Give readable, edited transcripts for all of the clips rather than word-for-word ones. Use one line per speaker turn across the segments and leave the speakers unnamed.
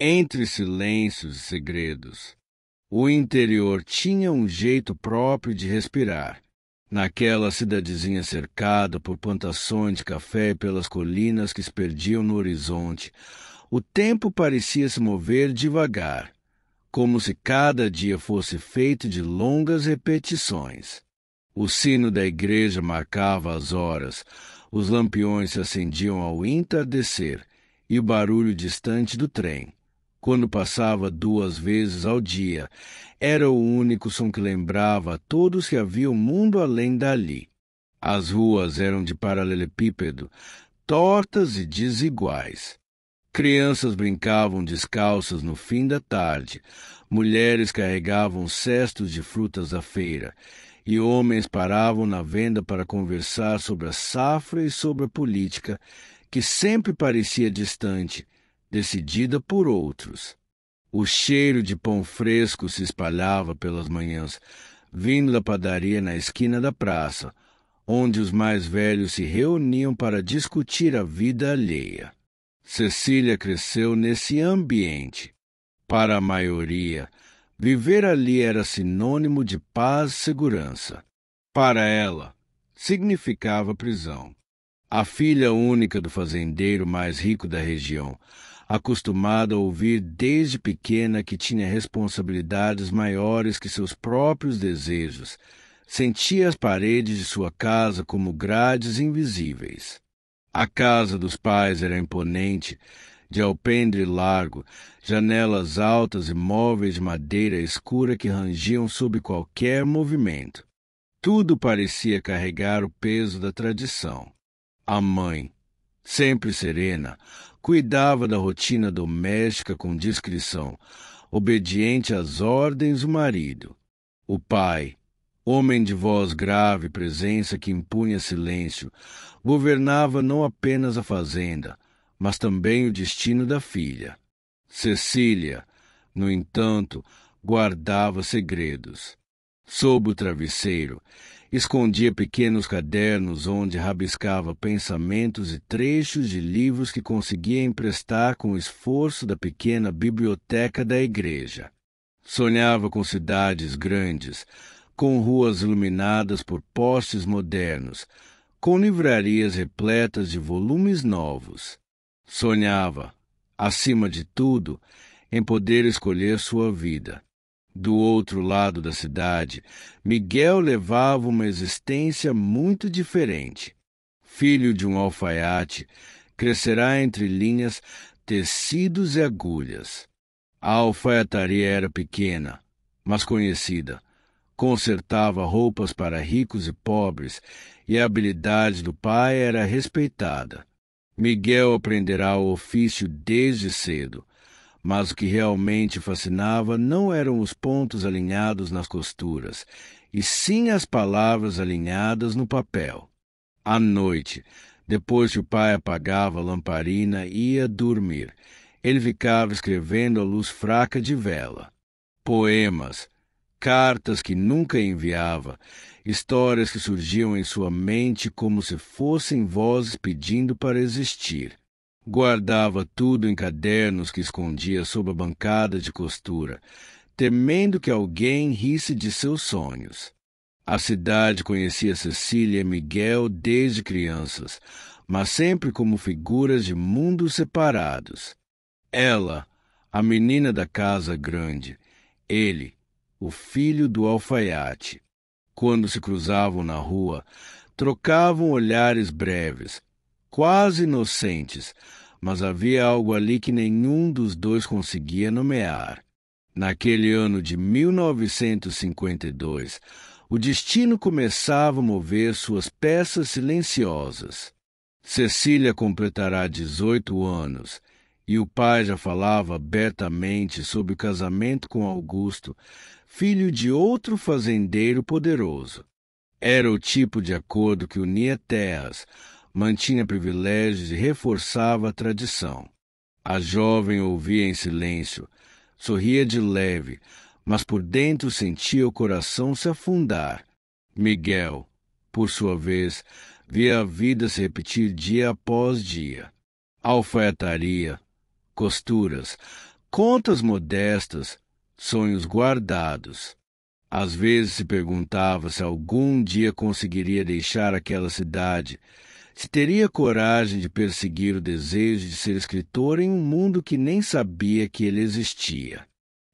Entre silêncios e segredos, o interior tinha um jeito próprio de respirar. Naquela cidadezinha cercada por plantações de café e pelas colinas que se perdiam no horizonte, o tempo parecia se mover devagar, como se cada dia fosse feito de longas repetições. O sino da igreja marcava as horas, os lampiões se acendiam ao entardecer e o barulho distante do trem, quando passava 2 vezes ao dia, era o único som que lembrava a todos que havia um mundo além dali. As ruas eram de paralelepípedo, tortas e desiguais. Crianças brincavam descalças no fim da tarde, mulheres carregavam cestos de frutas à feira, e homens paravam na venda para conversar sobre a safra e sobre a política, que sempre parecia distante, decidida por outros. O cheiro de pão fresco se espalhava pelas manhãs, vindo da padaria na esquina da praça, onde os mais velhos se reuniam para discutir a vida alheia. Cecília cresceu nesse ambiente. Para a maioria, viver ali era sinônimo de paz e segurança. Para ela, significava prisão. A filha única do fazendeiro mais rico da região, acostumada a ouvir desde pequena que tinha responsabilidades maiores que seus próprios desejos, sentia as paredes de sua casa como grades invisíveis. A casa dos pais era imponente, de alpendre largo, janelas altas e móveis de madeira escura que rangiam sob qualquer movimento. Tudo parecia carregar o peso da tradição. A mãe, sempre serena, cuidava da rotina doméstica com discrição, obediente às ordens do marido. O pai, homem de voz grave e presença que impunha silêncio, governava não apenas a fazenda, mas também o destino da filha. Cecília, no entanto, guardava segredos. Sob o travesseiro, escondia pequenos cadernos onde rabiscava pensamentos e trechos de livros que conseguia emprestar com o esforço da pequena biblioteca da igreja. Sonhava com cidades grandes, com ruas iluminadas por postes modernos, com livrarias repletas de volumes novos. Sonhava, acima de tudo, em poder escolher sua vida. Do outro lado da cidade, Miguel levava uma existência muito diferente. Filho de um alfaiate, crescerá entre linhas, tecidos e agulhas. A alfaiataria era pequena, mas conhecida. Consertava roupas para ricos e pobres, e a habilidade do pai era respeitada. Miguel aprenderá o ofício desde cedo, mas o que realmente fascinava não eram os pontos alinhados nas costuras, e sim as palavras alinhadas no papel. À noite, depois que o pai apagava a lamparina e ia dormir, ele ficava escrevendo à luz fraca de vela. Poemas, cartas que nunca enviava, histórias que surgiam em sua mente como se fossem vozes pedindo para existir. Guardava tudo em cadernos que escondia sob a bancada de costura, temendo que alguém risse de seus sonhos. A cidade conhecia Cecília e Miguel desde crianças, mas sempre como figuras de mundos separados. Ela, a menina da casa grande, ele, o filho do alfaiate. Quando se cruzavam na rua, trocavam olhares breves, quase inocentes, mas havia algo ali que nenhum dos dois conseguia nomear. Naquele ano de 1952, o destino começava a mover suas peças silenciosas. Cecília completará 18 anos, e o pai já falava abertamente sobre o casamento com Augusto, filho de outro fazendeiro poderoso. Era o tipo de acordo que unia terras, mantinha privilégios e reforçava a tradição. A jovem ouvia em silêncio, sorria de leve, mas por dentro sentia o coração se afundar. Miguel, por sua vez, via a vida se repetir dia após dia. Alfaiataria, costuras, Contas modestas, sonhos guardados. Às vezes se perguntava se algum dia conseguiria deixar aquela cidade, se teria coragem de perseguir o desejo de ser escritor em um mundo que nem sabia que ele existia.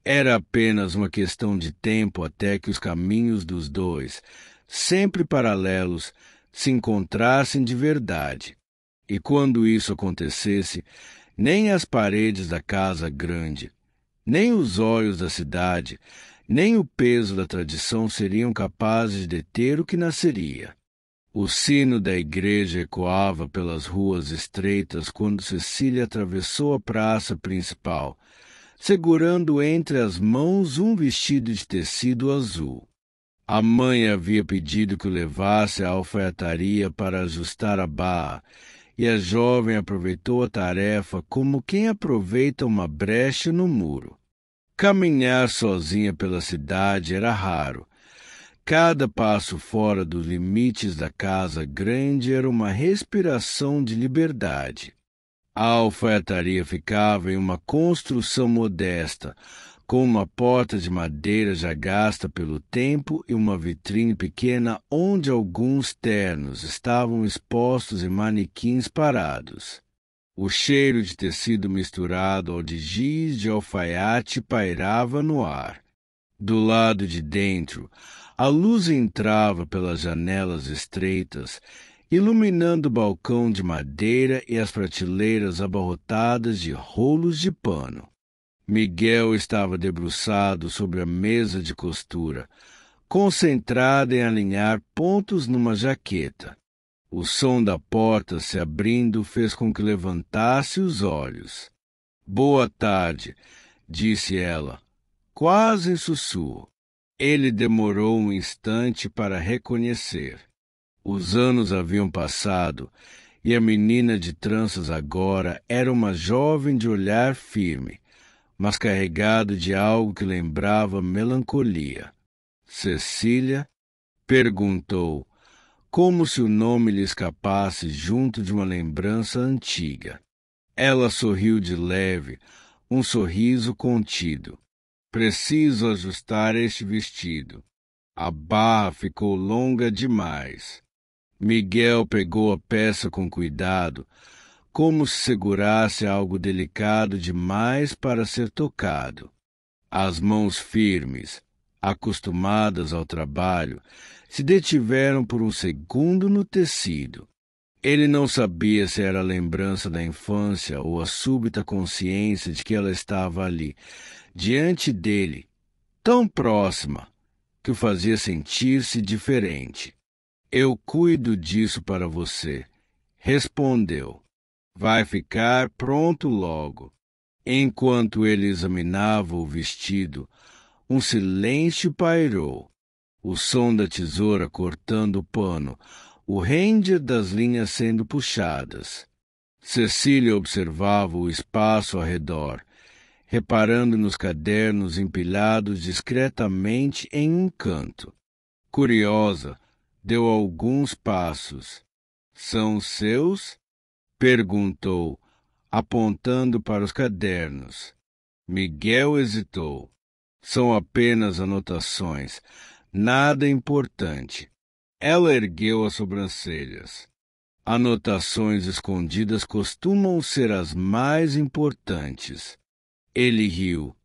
Era apenas uma questão de tempo até que os caminhos dos dois, sempre paralelos, se encontrassem de verdade. E quando isso acontecesse, nem as paredes da casa grande, nem os olhos da cidade, nem o peso da tradição seriam capazes de deter o que nasceria. O sino da igreja ecoava pelas ruas estreitas quando Cecília atravessou a praça principal, segurando entre as mãos um vestido de tecido azul. A mãe havia pedido que o levasse à alfaiataria para ajustar a barra, e a jovem aproveitou a tarefa como quem aproveita uma brecha no muro. Caminhar sozinha pela cidade era raro. Cada passo fora dos limites da casa grande era uma respiração de liberdade. A alfaiataria ficava em uma construção modesta, com uma porta de madeira já gasta pelo tempo e uma vitrine pequena onde alguns ternos estavam expostos em manequins parados. O cheiro de tecido misturado ao de giz de alfaiate pairava no ar. Do lado de dentro, a luz entrava pelas janelas estreitas, iluminando o balcão de madeira e as prateleiras abarrotadas de rolos de pano. Miguel estava debruçado sobre a mesa de costura, concentrado em alinhar pontos numa jaqueta. O som da porta se abrindo fez com que levantasse os olhos. "Boa tarde", disse ela, quase em sussurro. Ele demorou um instante para reconhecer. Os anos haviam passado e a menina de tranças agora era uma jovem de olhar firme, mas carregado de algo que lembrava melancolia. "Cecília?", perguntou, como se o nome lhe escapasse junto de uma lembrança antiga. Ela sorriu de leve, um sorriso contido. "Preciso ajustar este vestido. A barra ficou longa demais." Miguel pegou a peça com cuidado, como se segurasse algo delicado demais para ser tocado. As mãos firmes, acostumadas ao trabalho, se detiveram por um segundo no tecido. Ele não sabia se era a lembrança da infância ou a súbita consciência de que ela estava ali, diante dele, tão próxima, que o fazia sentir-se diferente. "Eu cuido disso para você", respondeu. "Vai ficar pronto logo." Enquanto ele examinava o vestido, um silêncio pairou. O som da tesoura cortando o pano, o render das linhas sendo puxadas. Cecília observava o espaço ao redor, reparando nos cadernos empilhados discretamente em um canto. Curiosa, deu alguns passos. "São seus?", perguntou, apontando para os cadernos. Miguel hesitou. "São apenas anotações, nada importante." Ela ergueu as sobrancelhas. "Anotações escondidas costumam ser as mais importantes." Ele riu,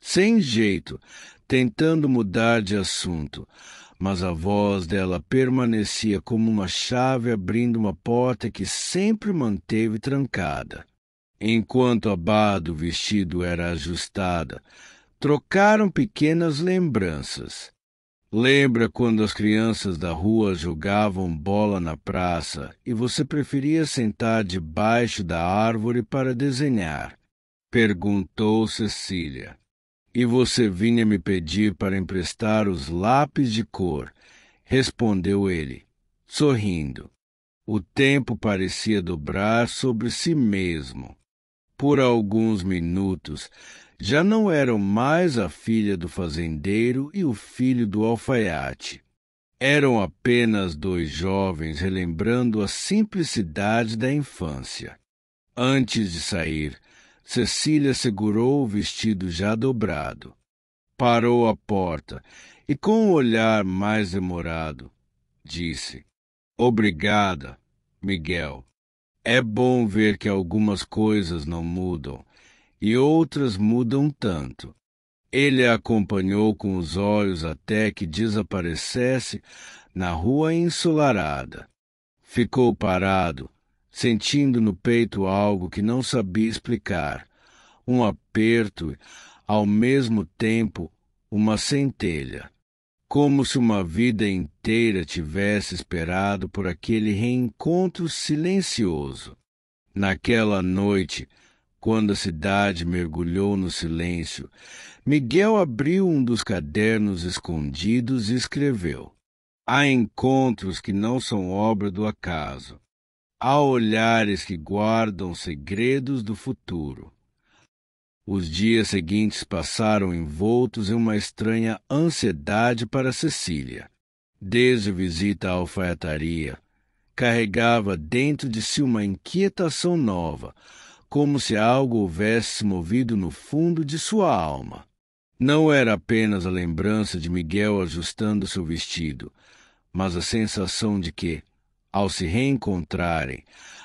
sem jeito, tentando mudar de assunto, mas a voz dela permanecia como uma chave abrindo uma porta que sempre manteve trancada. Enquanto a barra do vestido era ajustada, trocaram pequenas lembranças. "Lembra quando as crianças da rua jogavam bola na praça e você preferia sentar debaixo da árvore para desenhar?", perguntou Cecília. "E você vinha me pedir para emprestar os lápis de cor", respondeu ele, sorrindo. O tempo parecia dobrar sobre si mesmo. Por alguns minutos, já não eram mais a filha do fazendeiro e o filho do alfaiate. Eram apenas dois jovens relembrando a simplicidade da infância. Antes de sair, Cecília segurou o vestido já dobrado. Parou à porta e, com um olhar mais demorado, disse: Obrigada, Miguel. É bom ver que algumas coisas não mudam e outras mudam tanto. Ele a acompanhou com os olhos até que desaparecesse na rua ensolarada. Ficou parado, sentindo no peito algo que não sabia explicar, um aperto, ao mesmo tempo uma centelha, como se uma vida inteira tivesse esperado por aquele reencontro silencioso. Naquela noite, quando a cidade mergulhou no silêncio, Miguel abriu um dos cadernos escondidos e escreveu: Há encontros que não são obra do acaso. Há olhares que guardam segredos do futuro. Os dias seguintes passaram envoltos em uma estranha ansiedade para Cecília. Desde a visita à alfaiataria, carregava dentro de si uma inquietação nova, como se algo houvesse se movido no fundo de sua alma. Não era apenas a lembrança de Miguel ajustando seu vestido, mas a sensação de que, ao se reencontrarem,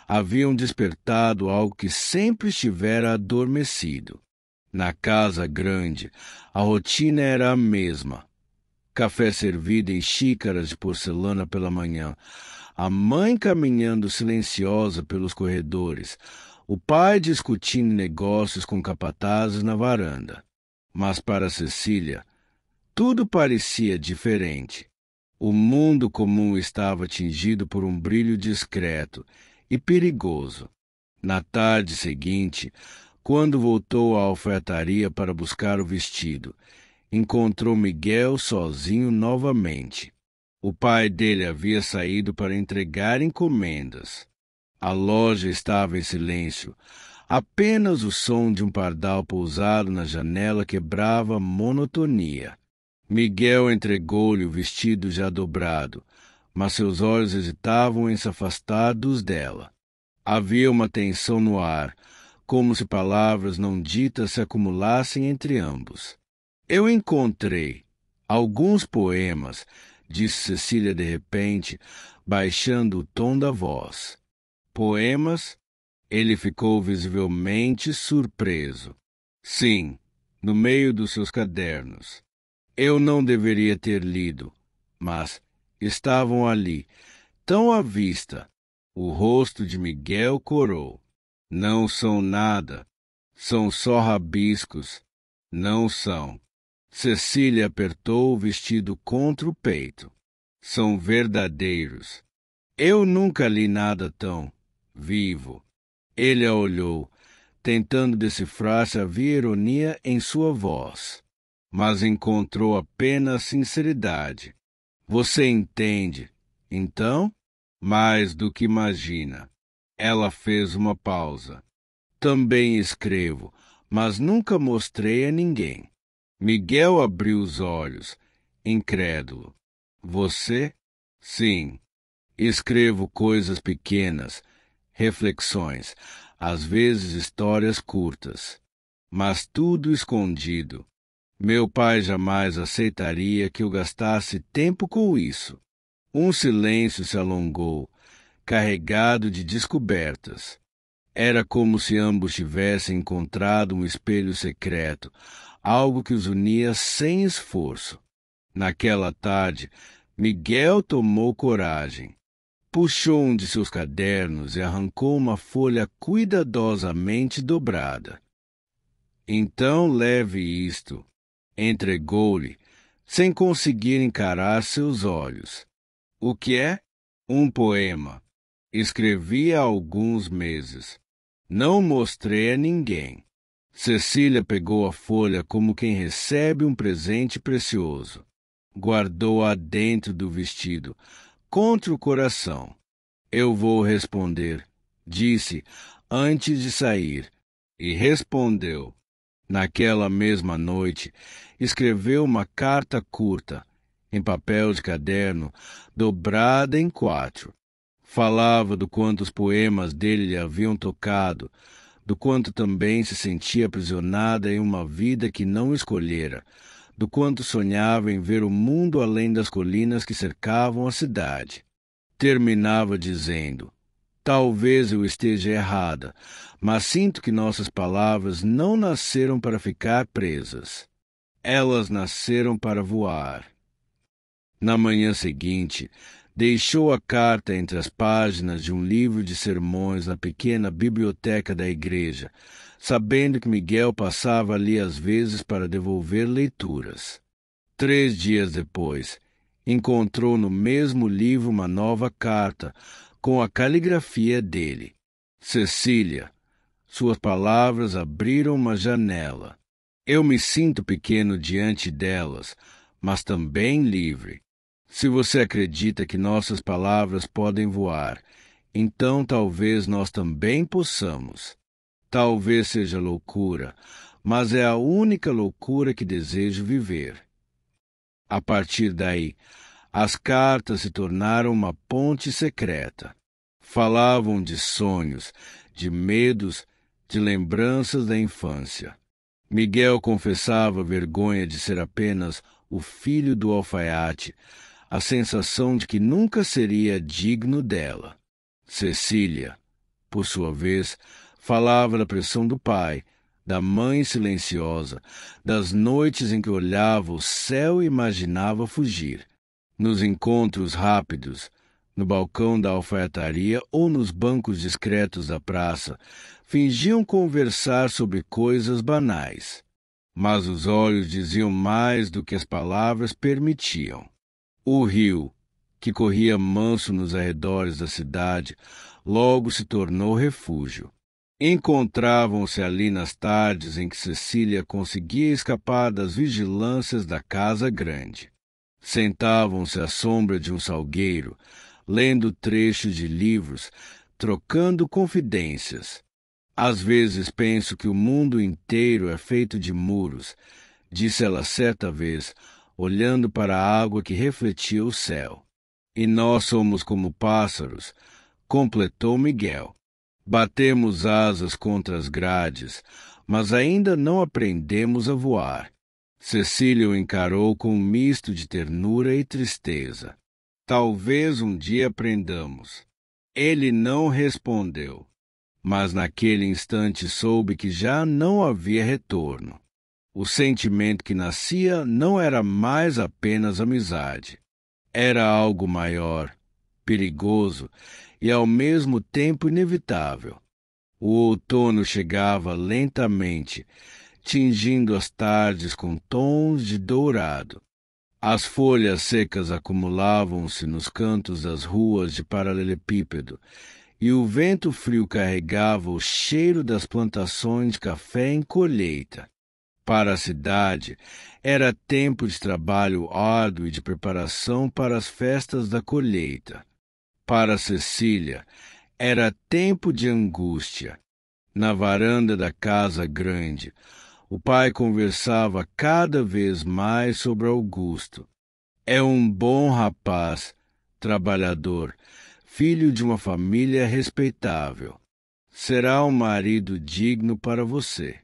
haviam despertado algo que sempre estivera adormecido. Na casa grande, a rotina era a mesma. Café servido em xícaras de porcelana pela manhã, a mãe caminhando silenciosa pelos corredores, o pai discutindo negócios com capatazes na varanda. Mas para Cecília, tudo parecia diferente. O mundo comum estava tingido por um brilho discreto e perigoso. Na tarde seguinte, quando voltou à alfaiataria para buscar o vestido, encontrou Miguel sozinho novamente. O pai dele havia saído para entregar encomendas. A loja estava em silêncio. Apenas o som de um pardal pousado na janela quebrava a monotonia. Miguel entregou-lhe o vestido já dobrado, mas seus olhos hesitavam em se afastar dos dela. Havia uma tensão no ar, como se palavras não ditas se acumulassem entre ambos. Eu encontrei alguns poemas, disse Cecília de repente, baixando o tom da voz. Poemas? Ele ficou visivelmente surpreso. Sim, no meio dos seus cadernos. Eu não deveria ter lido, mas estavam ali, tão à vista. O rosto de Miguel corou. Não são nada. São só rabiscos. Não são. Cecília apertou o vestido contra o peito. São verdadeiros. Eu nunca li nada tão vivo. Ele a olhou, tentando decifrar se havia ironia em sua voz, mas encontrou apenas sinceridade. Você entende, então? Mais do que imagina. Ela fez uma pausa. Também escrevo, mas nunca mostrei a ninguém. Miguel abriu os olhos, incrédulo. Você? Sim. Escrevo coisas pequenas, reflexões, às vezes histórias curtas, mas tudo escondido. Meu pai jamais aceitaria que eu gastasse tempo com isso. Um silêncio se alongou, carregado de descobertas. Era como se ambos tivessem encontrado um espelho secreto, algo que os unia sem esforço. Naquela tarde, Miguel tomou coragem. Puxou um de seus cadernos e arrancou uma folha cuidadosamente dobrada. Então leve isto. Entregou-lhe, sem conseguir encarar seus olhos. O que é? Um poema. Escrevi há alguns meses. Não mostrei a ninguém. Cecília pegou a folha como quem recebe um presente precioso. Guardou-a dentro do vestido, contra o coração. Eu vou responder, disse antes de sair, e respondeu. Naquela mesma noite, escreveu uma carta curta, em papel de caderno, dobrada em 4. Falava do quanto os poemas dele lhe haviam tocado, do quanto também se sentia aprisionada em uma vida que não escolhera, do quanto sonhava em ver o mundo além das colinas que cercavam a cidade. Terminava dizendo: talvez eu esteja errada, mas sinto que nossas palavras não nasceram para ficar presas. Elas nasceram para voar. Na manhã seguinte, deixou a carta entre as páginas de um livro de sermões na pequena biblioteca da igreja, sabendo que Miguel passava ali às vezes para devolver leituras. 3 dias depois, encontrou no mesmo livro uma nova carta, com a caligrafia dele. Cecília, suas palavras abriram uma janela. Eu me sinto pequeno diante delas, mas também livre. Se você acredita que nossas palavras podem voar, então talvez nós também possamos. Talvez seja loucura, mas é a única loucura que desejo viver. A partir daí, as cartas se tornaram uma ponte secreta. Falavam de sonhos, de medos, de lembranças da infância. Miguel confessava vergonha de ser apenas o filho do alfaiate, a sensação de que nunca seria digno dela. Cecília, por sua vez, falava da pressão do pai, da mãe silenciosa, das noites em que olhava o céu e imaginava fugir. Nos encontros rápidos, no balcão da alfaiataria ou nos bancos discretos da praça, fingiam conversar sobre coisas banais. Mas os olhos diziam mais do que as palavras permitiam. O rio, que corria manso nos arredores da cidade, logo se tornou refúgio. Encontravam-se ali nas tardes em que Cecília conseguia escapar das vigilâncias da casa grande. Sentavam-se à sombra de um salgueiro, lendo trechos de livros, trocando confidências. Às vezes penso que o mundo inteiro é feito de muros, disse ela certa vez, olhando para a água que refletia o céu. E nós somos como pássaros, completou Miguel. Batemos asas contra as grades, mas ainda não aprendemos a voar. Cecília o encarou com um misto de ternura e tristeza. Talvez um dia aprendamos. Ele não respondeu, mas naquele instante soube que já não havia retorno. O sentimento que nascia não era mais apenas amizade. Era algo maior, perigoso e ao mesmo tempo inevitável. O outono chegava lentamente, tingindo as tardes com tons de dourado. As folhas secas acumulavam-se nos cantos das ruas de paralelepípedo, e o vento frio carregava o cheiro das plantações de café em colheita. Para a cidade, era tempo de trabalho árduo e de preparação para as festas da colheita. Para Cecília, era tempo de angústia. Na varanda da casa grande, o pai conversava cada vez mais sobre Augusto. É um bom rapaz, trabalhador, filho de uma família respeitável. Será um marido digno para você.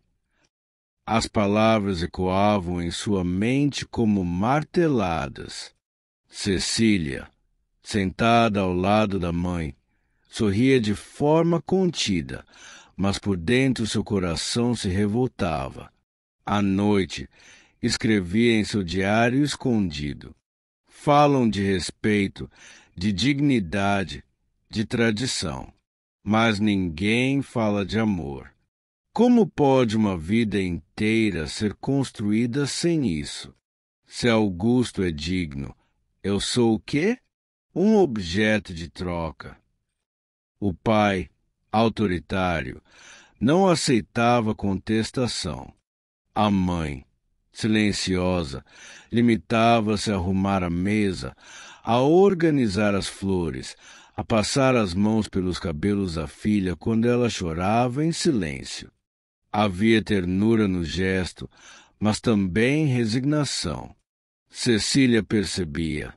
As palavras ecoavam em sua mente como marteladas. Cecília, sentada ao lado da mãe, sorria de forma contida, mas por dentro seu coração se revoltava. À noite, escrevia em seu diário escondido. Falam de respeito, de dignidade, de tradição, mas ninguém fala de amor. Como pode uma vida inteira ser construída sem isso? Se Augusto é digno, eu sou o quê? Um objeto de troca. O pai, autoritário, não aceitava contestação. A mãe, silenciosa, limitava-se a arrumar a mesa, a organizar as flores, a passar as mãos pelos cabelos da filha quando ela chorava em silêncio. Havia ternura no gesto, mas também resignação. Cecília percebia.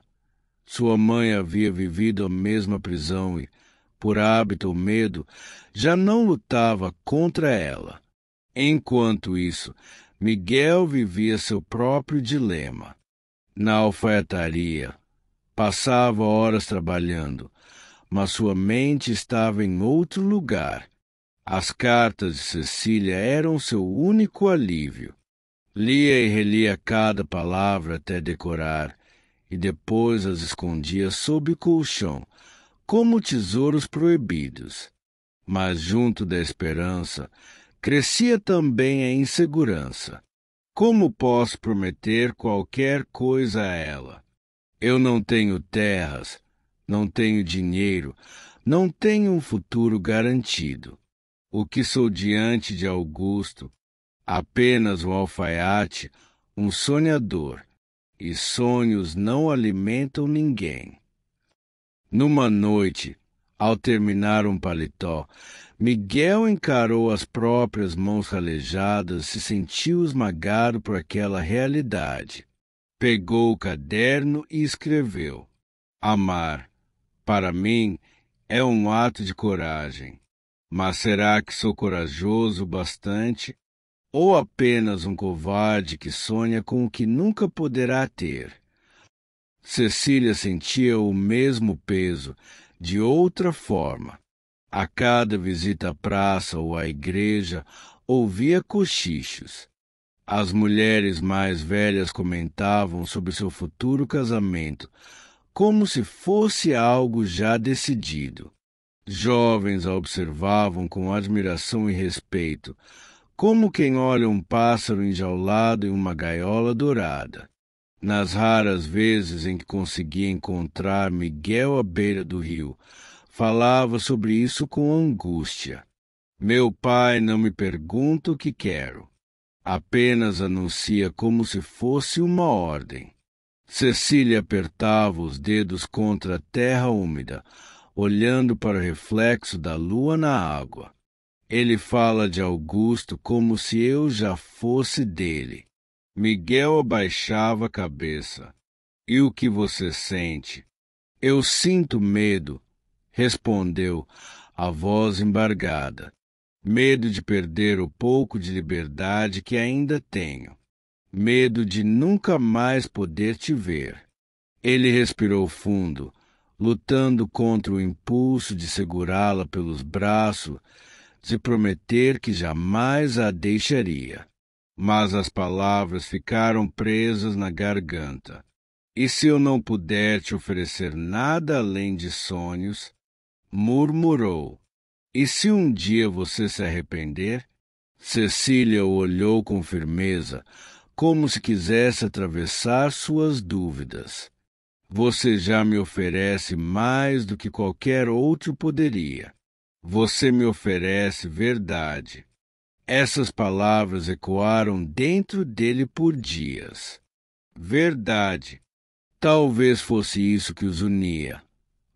Sua mãe havia vivido a mesma prisão e, por hábito ou medo, já não lutava contra ela. Enquanto isso, Miguel vivia seu próprio dilema. Na alfaiataria, passava horas trabalhando, mas sua mente estava em outro lugar. As cartas de Cecília eram seu único alívio. Lia e relia cada palavra até decorar, e depois as escondia sob o colchão, como tesouros proibidos. Mas junto da esperança, crescia também a insegurança. Como posso prometer qualquer coisa a ela? Eu não tenho terras, não tenho dinheiro, não tenho um futuro garantido. O que sou diante de Augusto? Apenas um alfaiate, um sonhador, e sonhos não alimentam ninguém. Numa noite, ao terminar um paletó, Miguel encarou as próprias mãos calejadas e se sentiu esmagado por aquela realidade. Pegou o caderno e escreveu: Amar, para mim, é um ato de coragem. Mas será que sou corajoso o bastante? Ou apenas um covarde que sonha com o que nunca poderá ter? Cecília sentia o mesmo peso, de outra forma. A cada visita à praça ou à igreja, ouvia cochichos. As mulheres mais velhas comentavam sobre seu futuro casamento, como se fosse algo já decidido. Jovens a observavam com admiração e respeito, como quem olha um pássaro enjaulado em uma gaiola dourada. Nas raras vezes em que conseguia encontrar Miguel à beira do rio, falava sobre isso com angústia. Meu pai não me pergunta o que quero. Apenas anuncia como se fosse uma ordem. Cecília apertava os dedos contra a terra úmida, olhando para o reflexo da lua na água. Ele fala de Augusto como se eu já fosse dele. Miguel abaixava a cabeça. E o que você sente? Eu sinto medo, respondeu, a voz embargada. Medo de perder o pouco de liberdade que ainda tenho. Medo de nunca mais poder te ver. Ele respirou fundo, lutando contra o impulso de segurá-la pelos braços, de prometer que jamais a deixaria. Mas as palavras ficaram presas na garganta. E se eu não puder te oferecer nada além de sonhos? Murmurou. E se um dia você se arrepender? Cecília o olhou com firmeza, como se quisesse atravessar suas dúvidas. Você já me oferece mais do que qualquer outro poderia. Você me oferece verdade. Essas palavras ecoaram dentro dele por dias. Verdade. Talvez fosse isso que os unia.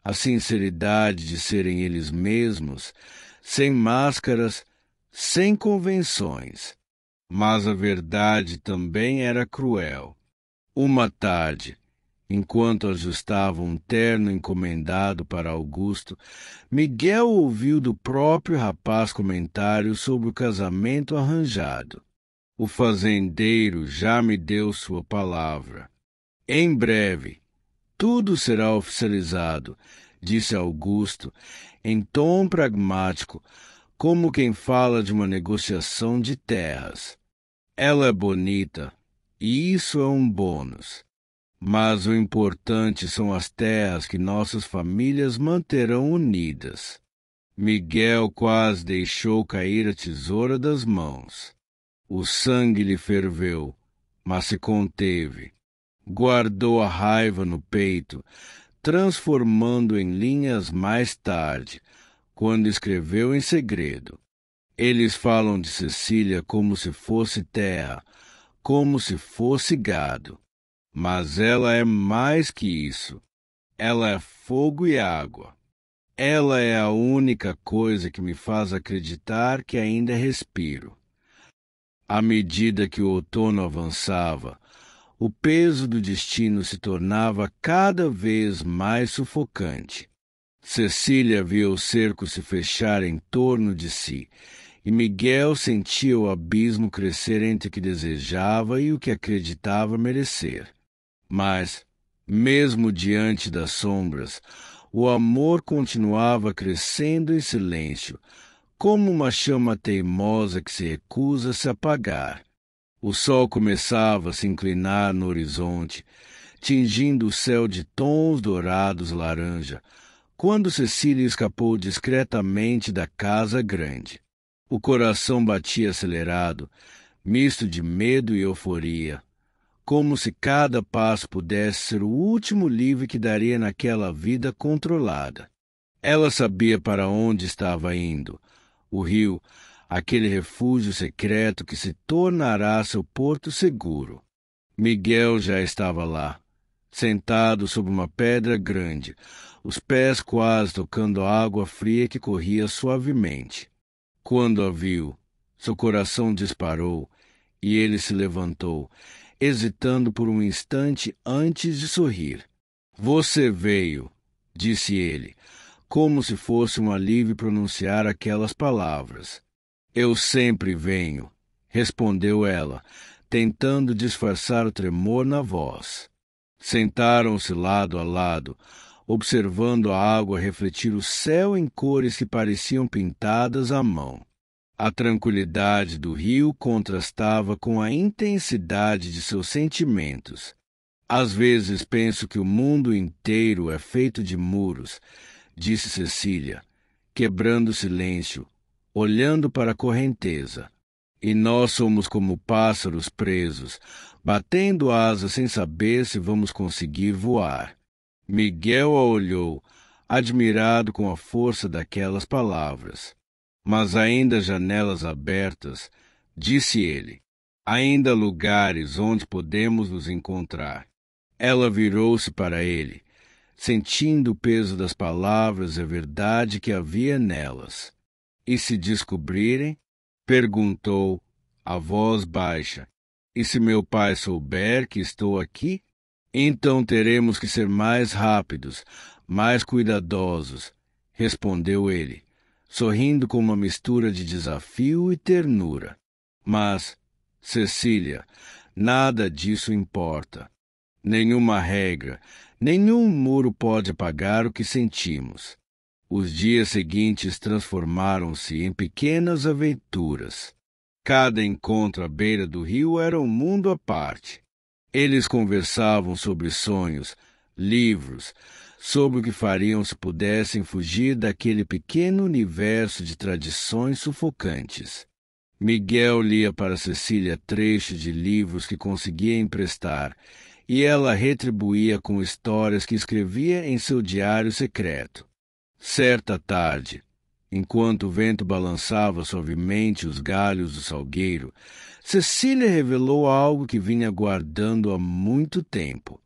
A sinceridade de serem eles mesmos, sem máscaras, sem convenções. Mas a verdade também era cruel. Uma tarde, enquanto ajustava um terno encomendado para Augusto, Miguel ouviu do próprio rapaz comentários sobre o casamento arranjado. O fazendeiro já me deu sua palavra. Em breve, tudo será oficializado, disse Augusto, em tom pragmático, como quem fala de uma negociação de terras. Ela é bonita, e isso é um bônus. Mas o importante são as terras que nossas famílias manterão unidas. Miguel quase deixou cair a tesoura das mãos. O sangue lhe ferveu, mas se conteve. Guardou a raiva no peito, transformando em linhas mais tarde, quando escreveu em segredo. Eles falam de Cecília como se fosse terra, como se fosse gado. Mas ela é mais que isso. Ela é fogo e água. Ela é a única coisa que me faz acreditar que ainda respiro. À medida que o outono avançava, o peso do destino se tornava cada vez mais sufocante. Cecília via o cerco se fechar em torno de si, e Miguel sentia o abismo crescer entre o que desejava e o que acreditava merecer. Mas, mesmo diante das sombras, o amor continuava crescendo em silêncio, como uma chama teimosa que se recusa a se apagar. O sol começava a se inclinar no horizonte, tingindo o céu de tons dourados laranja, quando Cecília escapou discretamente da casa grande. O coração batia acelerado, misto de medo e euforia, como se cada passo pudesse ser o último livre que daria naquela vida controlada. Ela sabia para onde estava indo. O rio, aquele refúgio secreto que se tornará seu porto seguro. Miguel já estava lá, sentado sob uma pedra grande, os pés quase tocando a água fria que corria suavemente. Quando a viu, seu coração disparou e ele se levantou, hesitando por um instante antes de sorrir. "Você veio", disse ele, como se fosse um alívio pronunciar aquelas palavras. "Eu sempre venho", respondeu ela, tentando disfarçar o tremor na voz. Sentaram-se lado a lado, observando a água refletir o céu em cores que pareciam pintadas à mão. A tranquilidade do rio contrastava com a intensidade de seus sentimentos. "Às vezes penso que o mundo inteiro é feito de muros", disse Cecília, quebrando o silêncio, olhando para a correnteza. "E nós somos como pássaros presos, batendo asas sem saber se vamos conseguir voar." Miguel a olhou, admirado com a força daquelas palavras. "Mas ainda janelas abertas", disse ele. "Ainda lugares onde podemos nos encontrar." Ela virou-se para ele, sentindo o peso das palavras e a verdade que havia nelas. "E se descobrirem?" perguntou, a voz baixa. "E se meu pai souber que estou aqui? Então teremos que ser mais rápidos, mais cuidadosos", respondeu ele, sorrindo com uma mistura de desafio e ternura. "Mas, Cecília, nada disso importa. Nenhuma regra, nenhum muro pode apagar o que sentimos." Os dias seguintes transformaram-se em pequenas aventuras. Cada encontro à beira do rio era um mundo à parte. Eles conversavam sobre sonhos, livros, sobre o que fariam se pudessem fugir daquele pequeno universo de tradições sufocantes. Miguel lia para Cecília trechos de livros que conseguia emprestar, e ela retribuía com histórias que escrevia em seu diário secreto. Certa tarde, enquanto o vento balançava suavemente os galhos do salgueiro, Cecília revelou algo que vinha guardando há muito tempo.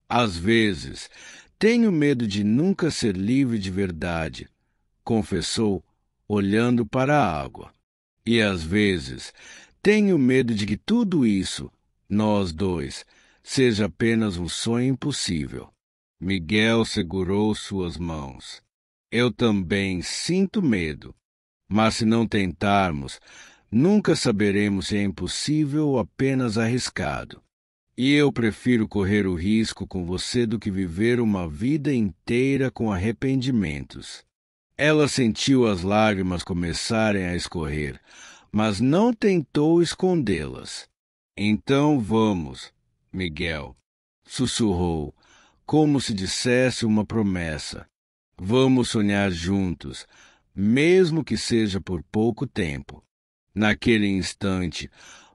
"Às vezes, tenho medo de nunca ser livre de verdade", confessou, olhando para a água. "E às vezes, tenho medo de que tudo isso, nós dois, seja apenas um sonho impossível." Miguel segurou suas mãos. "Eu também sinto medo, mas se não tentarmos, nunca saberemos se é impossível ou apenas arriscado. E eu prefiro correr o risco com você do que viver uma vida inteira com arrependimentos." Ela sentiu as lágrimas começarem a escorrer, mas não tentou escondê-las. "Então vamos, Miguel", sussurrou, como se dissesse uma promessa. "Vamos sonhar juntos, mesmo que seja por pouco tempo." Naquele instante,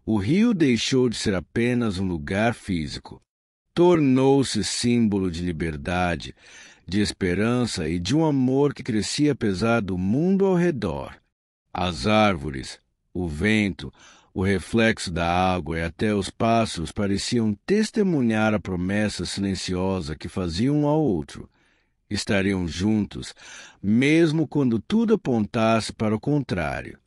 o rio deixou de ser apenas um lugar físico. Tornou-se símbolo de liberdade, de esperança e de um amor que crescia apesar do mundo ao redor. As árvores, o vento, o reflexo da água e até os pássaros pareciam testemunhar a promessa silenciosa que faziam um ao outro. Estariam juntos, mesmo quando tudo apontasse para o contrário.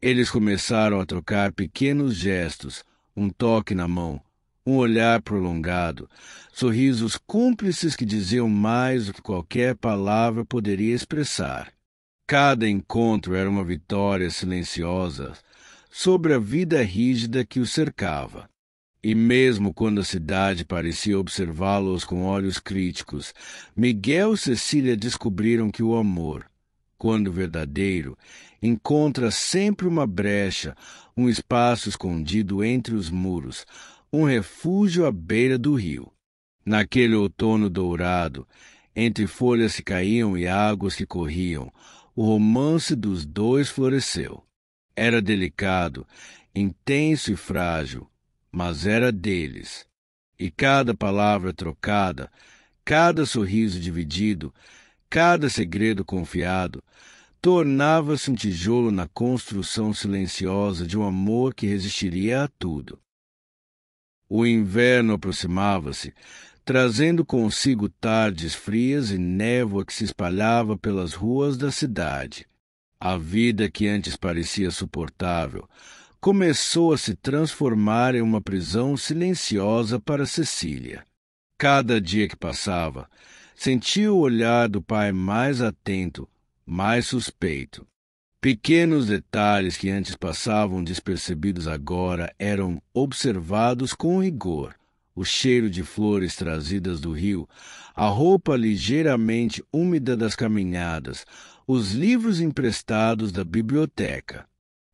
Eles começaram a trocar pequenos gestos, um toque na mão, um olhar prolongado, sorrisos cúmplices que diziam mais do que qualquer palavra poderia expressar. Cada encontro era uma vitória silenciosa sobre a vida rígida que o cercava. E mesmo quando a cidade parecia observá-los com olhos críticos, Miguel e Cecília descobriram que o amor, quando verdadeiro, encontra sempre uma brecha, um espaço escondido entre os muros, um refúgio à beira do rio. Naquele outono dourado, entre folhas que caíam e águas que corriam, o romance dos dois floresceu. Era delicado, intenso e frágil, mas era deles. E cada palavra trocada, cada sorriso dividido, cada segredo confiado, tornava-se um tijolo na construção silenciosa de um amor que resistiria a tudo. O inverno aproximava-se, trazendo consigo tardes frias e névoa que se espalhava pelas ruas da cidade. A vida que antes parecia suportável começou a se transformar em uma prisão silenciosa para Cecília. Cada dia que passava, sentia o olhar do pai mais atento, mais suspeito. Pequenos detalhes que antes passavam despercebidos agora eram observados com rigor. O cheiro de flores trazidas do rio, a roupa ligeiramente úmida das caminhadas, os livros emprestados da biblioteca.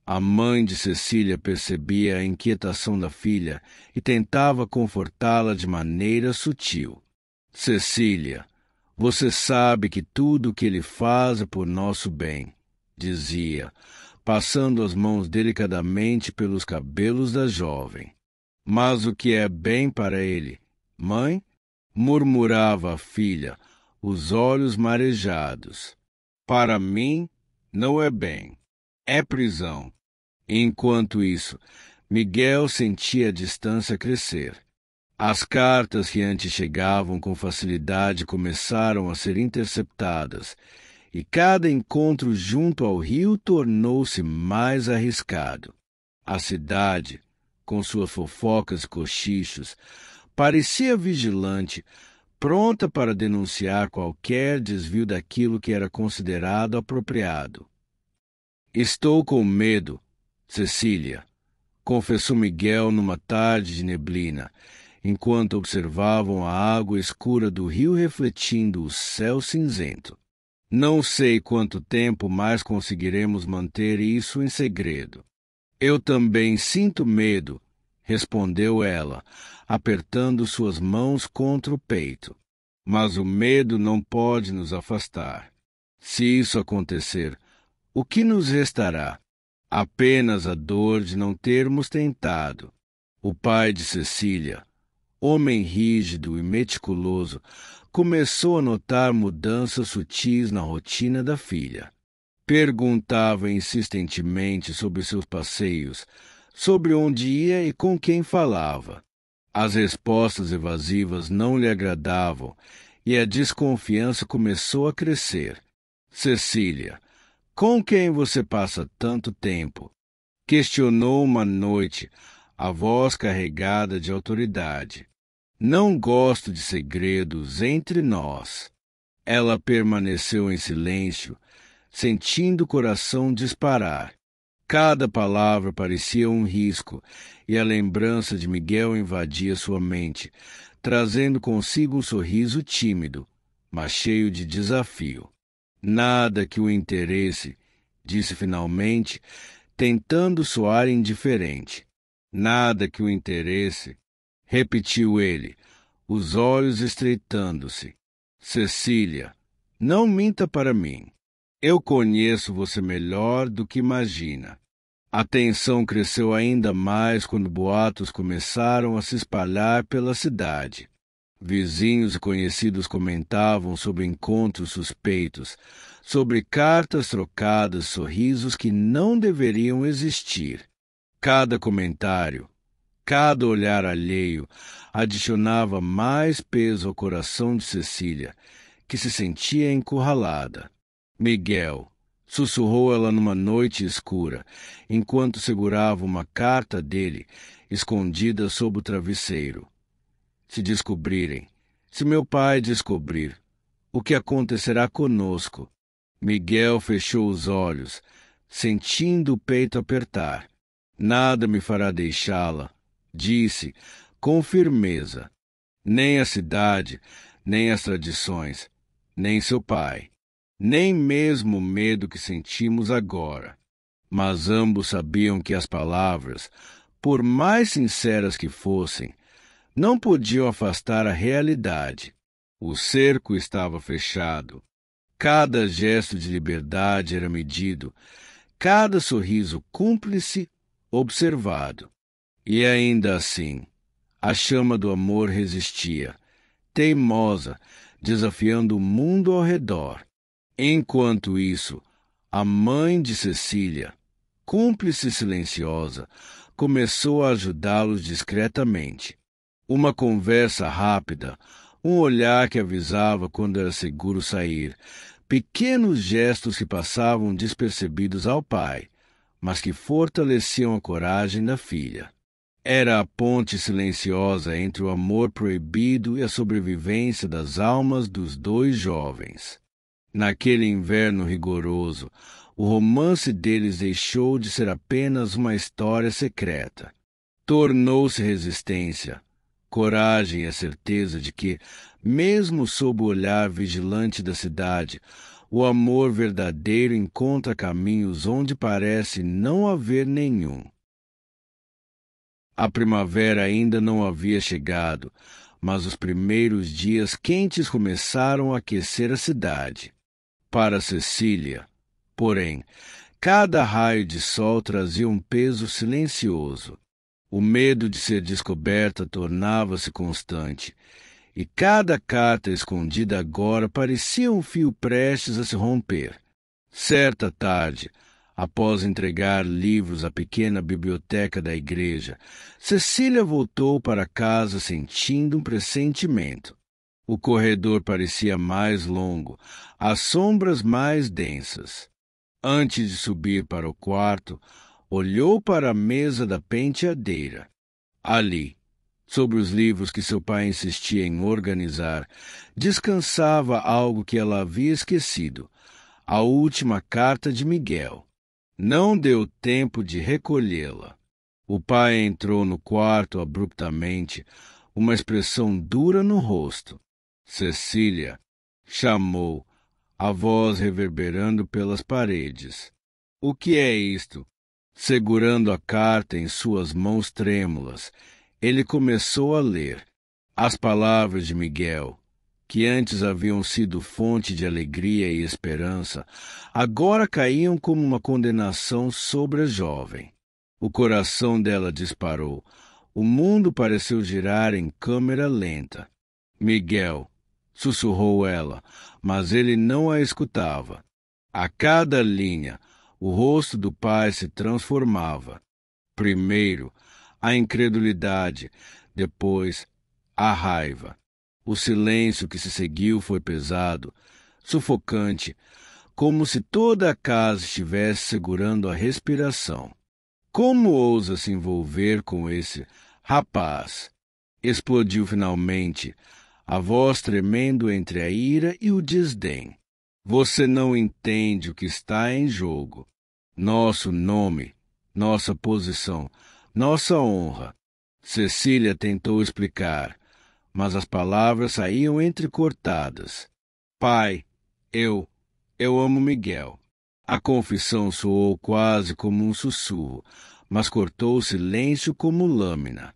A mãe de Cecília percebia a inquietação da filha e tentava confortá-la de maneira sutil. Cecília, você sabe que tudo o que ele faz é por nosso bem, dizia, passando as mãos delicadamente pelos cabelos da jovem. Mas o que é bem para ele, mãe? Murmurava a filha, os olhos marejados. Para mim, não é bem. É prisão. Enquanto isso, Miguel sentia a distância crescer. As cartas que antes chegavam com facilidade começaram a ser interceptadas, e cada encontro junto ao rio tornou-se mais arriscado. A cidade, com suas fofocas e cochichos, parecia vigilante, pronta para denunciar qualquer desvio daquilo que era considerado apropriado. Estou com medo, Cecília, confessou Miguel numa tarde de neblina, enquanto observavam a água escura do rio refletindo o céu cinzento. Não sei quanto tempo mais conseguiremos manter isso em segredo. Eu também sinto medo, respondeu ela, apertando suas mãos contra o peito. Mas o medo não pode nos afastar. Se isso acontecer, o que nos restará? Apenas a dor de não termos tentado. O pai de Cecília, homem rígido e meticuloso, começou a notar mudanças sutis na rotina da filha. Perguntava insistentemente sobre seus passeios, sobre onde ia e com quem falava. As respostas evasivas não lhe agradavam e a desconfiança começou a crescer. Cecília, com quem você passa tanto tempo? Questionou uma noite, a voz carregada de autoridade. Não gosto de segredos entre nós. Ela permaneceu em silêncio, sentindo o coração disparar. Cada palavra parecia um risco, e a lembrança de Miguel invadia sua mente, trazendo consigo um sorriso tímido, mas cheio de desafio. Nada que o interesse, disse finalmente, tentando soar indiferente. Nada que o interesse, repetiu ele, os olhos estreitando-se. Cecília, não minta para mim. Eu conheço você melhor do que imagina. A tensão cresceu ainda mais quando boatos começaram a se espalhar pela cidade. Vizinhos e conhecidos comentavam sobre encontros suspeitos, sobre cartas trocadas, sorrisos que não deveriam existir. Cada comentário, cada olhar alheio adicionava mais peso ao coração de Cecília, que se sentia encurralada. Miguel, sussurrou ela numa noite escura, enquanto segurava uma carta dele escondida sob o travesseiro. Se descobrirem, se meu pai descobrir, o que acontecerá conosco? Miguel fechou os olhos, sentindo o peito apertar. Nada me fará deixá-la, disse, com firmeza. Nem a cidade, nem as tradições, nem seu pai, nem mesmo o medo que sentimos agora. Mas ambos sabiam que as palavras, por mais sinceras que fossem, não podiam afastar a realidade. O cerco estava fechado. Cada gesto de liberdade era medido, cada sorriso cúmplice observado. E ainda assim, a chama do amor resistia, teimosa, desafiando o mundo ao redor. Enquanto isso, a mãe de Cecília, cúmplice silenciosa, começou a ajudá-los discretamente. Uma conversa rápida, um olhar que avisava quando era seguro sair, pequenos gestos que passavam despercebidos ao pai, mas que fortaleciam a coragem da filha. Era a ponte silenciosa entre o amor proibido e a sobrevivência das almas dos dois jovens. Naquele inverno rigoroso, o romance deles deixou de ser apenas uma história secreta. Tornou-se resistência, coragem e a certeza de que, mesmo sob o olhar vigilante da cidade, o amor verdadeiro encontra caminhos onde parece não haver nenhum. A primavera ainda não havia chegado, mas os primeiros dias quentes começaram a aquecer a cidade. Para Cecília, porém, cada raio de sol trazia um peso silencioso. O medo de ser descoberta tornava-se constante, e cada carta escondida agora parecia um fio prestes a se romper. Certa tarde, após entregar livros à pequena biblioteca da igreja, Cecília voltou para casa sentindo um pressentimento. O corredor parecia mais longo, as sombras mais densas. Antes de subir para o quarto, olhou para a mesa da penteadeira. Ali, sobre os livros que seu pai insistia em organizar, descansava algo que ela havia esquecido, a última carta de Miguel. Não deu tempo de recolhê-la. O pai entrou no quarto abruptamente, uma expressão dura no rosto. Cecília, chamou, a voz reverberando pelas paredes. O que é isto? Segurando a carta em suas mãos trêmulas, ele começou a ler. As palavras de Miguel, que antes haviam sido fonte de alegria e esperança, agora caíam como uma condenação sobre a jovem. O coração dela disparou. O mundo pareceu girar em câmera lenta. Miguel, sussurrou ela, mas ele não a escutava. A cada linha, o rosto do pai se transformava. Primeiro, a incredulidade, depois, a raiva. O silêncio que se seguiu foi pesado, sufocante, como se toda a casa estivesse segurando a respiração. Como ousa se envolver com esse rapaz? Explodiu finalmente, a voz tremendo entre a ira e o desdém. Você não entende o que está em jogo. Nosso nome, nossa posição, nossa honra. Cecília tentou explicar, mas as palavras saíam entrecortadas. Pai, eu amo Miguel. A confissão soou quase como um sussurro, mas cortou o silêncio como lâmina.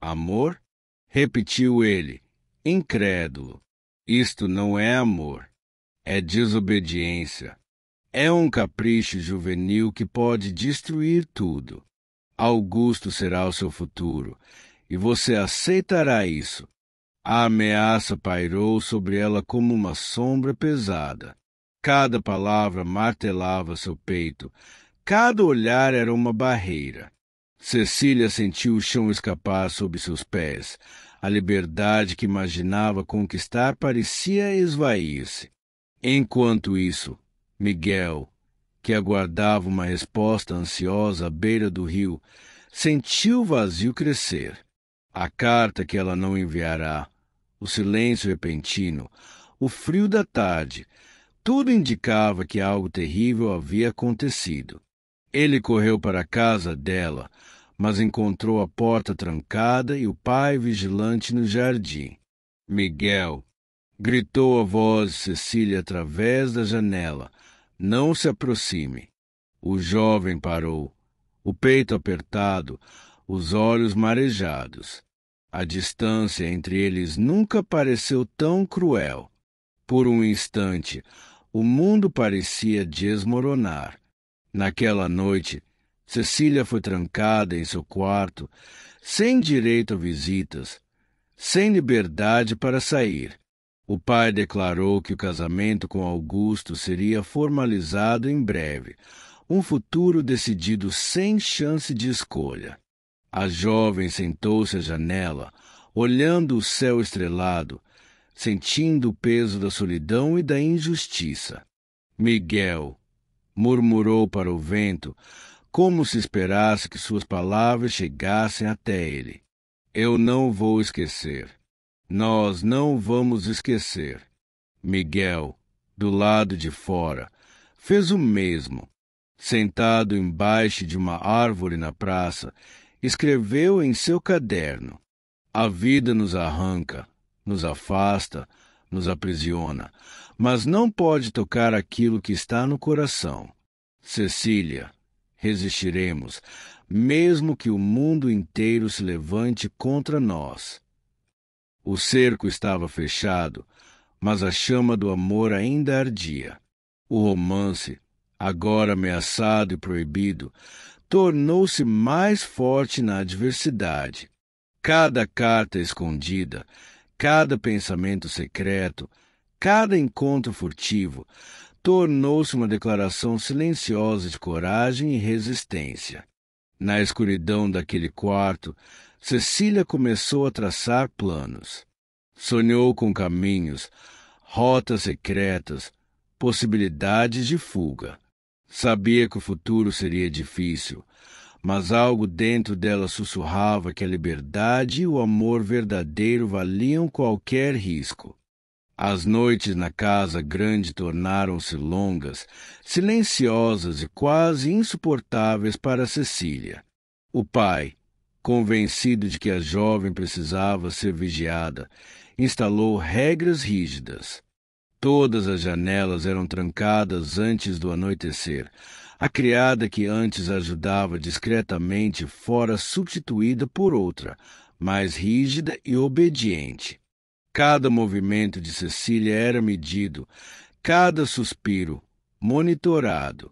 Amor? Repetiu ele, incrédulo. Isto não é amor. É desobediência. É um capricho juvenil que pode destruir tudo. Augusto será o seu futuro, e você aceitará isso. A ameaça pairou sobre ela como uma sombra pesada. Cada palavra martelava seu peito, cada olhar era uma barreira. Cecília sentiu o chão escapar sob seus pés. A liberdade que imaginava conquistar parecia esvair-se. Enquanto isso, Miguel, que aguardava uma resposta ansiosa à beira do rio, sentiu o vazio crescer. A carta que ela não enviará, o silêncio repentino, o frio da tarde, tudo indicava que algo terrível havia acontecido. Ele correu para a casa dela, mas encontrou a porta trancada e o pai vigilante no jardim. Miguel, gritou a voz de Cecília através da janela, não se aproxime. O jovem parou, o peito apertado, os olhos marejados. A distância entre eles nunca pareceu tão cruel. Por um instante, o mundo parecia desmoronar. Naquela noite, Cecília foi trancada em seu quarto, sem direito a visitas, sem liberdade para sair. O pai declarou que o casamento com Augusto seria formalizado em breve, um futuro decidido sem chance de escolha. A jovem sentou-se à janela, olhando o céu estrelado, sentindo o peso da solidão e da injustiça. Miguel murmurou para o vento, como se esperasse que suas palavras chegassem até ele. Eu não vou esquecer. Nós não vamos esquecer. Miguel, do lado de fora, fez o mesmo. Sentado embaixo de uma árvore na praça, escreveu em seu caderno: a vida nos arranca, nos afasta, nos aprisiona, mas não pode tocar aquilo que está no coração. Cecília, resistiremos, mesmo que o mundo inteiro se levante contra nós. O cerco estava fechado, mas a chama do amor ainda ardia. O romance, agora ameaçado e proibido, tornou-se mais forte na adversidade. Cada carta escondida, cada pensamento secreto, cada encontro furtivo, tornou-se uma declaração silenciosa de coragem e resistência. Na escuridão daquele quarto, Cecília começou a traçar planos. Sonhou com caminhos, rotas secretas, possibilidades de fuga. Sabia que o futuro seria difícil, mas algo dentro dela sussurrava que a liberdade e o amor verdadeiro valiam qualquer risco. As noites na casa grande tornaram-se longas, silenciosas e quase insuportáveis para Cecília. O pai, convencido de que a jovem precisava ser vigiada, instalou regras rígidas. Todas as janelas eram trancadas antes do anoitecer. A criada que antes ajudava discretamente fora substituída por outra, mais rígida e obediente. Cada movimento de Cecília era medido, cada suspiro monitorado.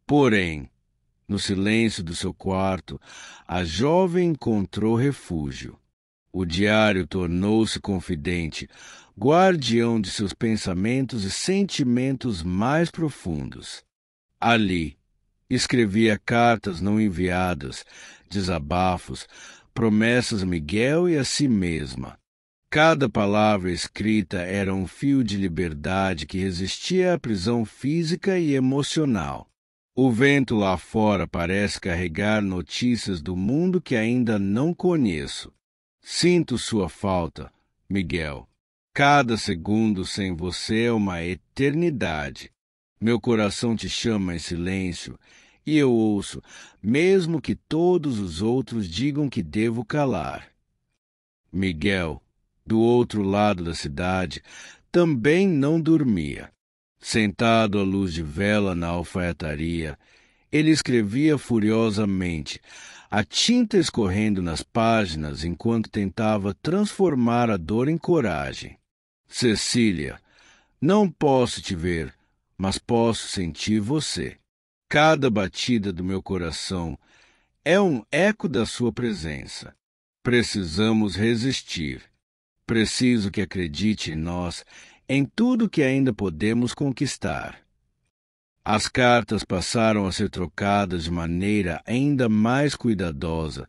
Porém, no silêncio do seu quarto, a jovem encontrou refúgio. O diário tornou-se confidente, guardião de seus pensamentos e sentimentos mais profundos. Ali, escrevia cartas não enviadas, desabafos, promessas a Miguel e a si mesma. Cada palavra escrita era um fio de liberdade que resistia à prisão física e emocional. O vento lá fora parece carregar notícias do mundo que ainda não conheço. Sinto sua falta, Miguel. Cada segundo sem você é uma eternidade. Meu coração te chama em silêncio, e eu ouço, mesmo que todos os outros digam que devo calar. Miguel, do outro lado da cidade, também não dormia. Sentado à luz de vela na alfaiataria, ele escrevia furiosamente, a tinta escorrendo nas páginas enquanto tentava transformar a dor em coragem. Cecília, não posso te ver, mas posso sentir você. Cada batida do meu coração é um eco da sua presença. Precisamos resistir. Preciso que acredite em nós, em tudo que ainda podemos conquistar. As cartas passaram a ser trocadas de maneira ainda mais cuidadosa,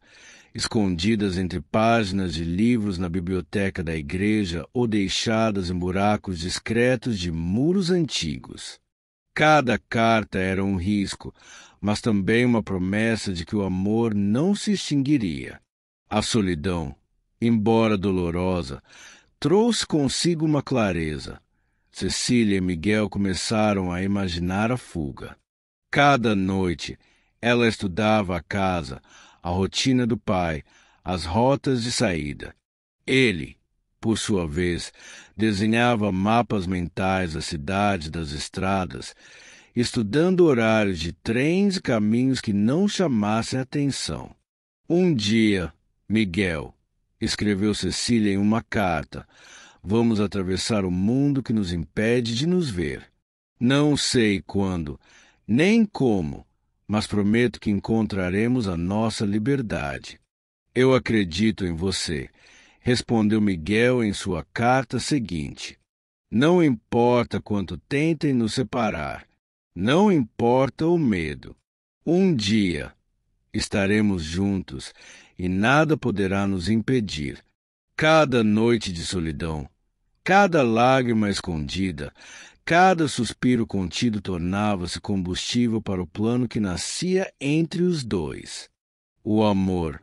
escondidas entre páginas de livros na biblioteca da igreja ou deixadas em buracos discretos de muros antigos. Cada carta era um risco, mas também uma promessa de que o amor não se extinguiria. A solidão, embora dolorosa, trouxe consigo uma clareza. Cecília e Miguel começaram a imaginar a fuga. Cada noite, ela estudava a casa, a rotina do pai, as rotas de saída. Ele, por sua vez, desenhava mapas mentais das cidades, das estradas, estudando horários de trens e caminhos que não chamassem atenção. Um dia, Miguel escreveu Cecília em uma carta: "Vamos atravessar o mundo que nos impede de nos ver. Não sei quando, nem como, mas prometo que encontraremos a nossa liberdade. Eu acredito em você", respondeu Miguel em sua carta seguinte. "Não importa quanto tentem nos separar, não importa o medo. Um dia estaremos juntos e nada poderá nos impedir." Cada noite de solidão, cada lágrima escondida, cada suspiro contido tornava-se combustível para o plano que nascia entre os dois. O amor,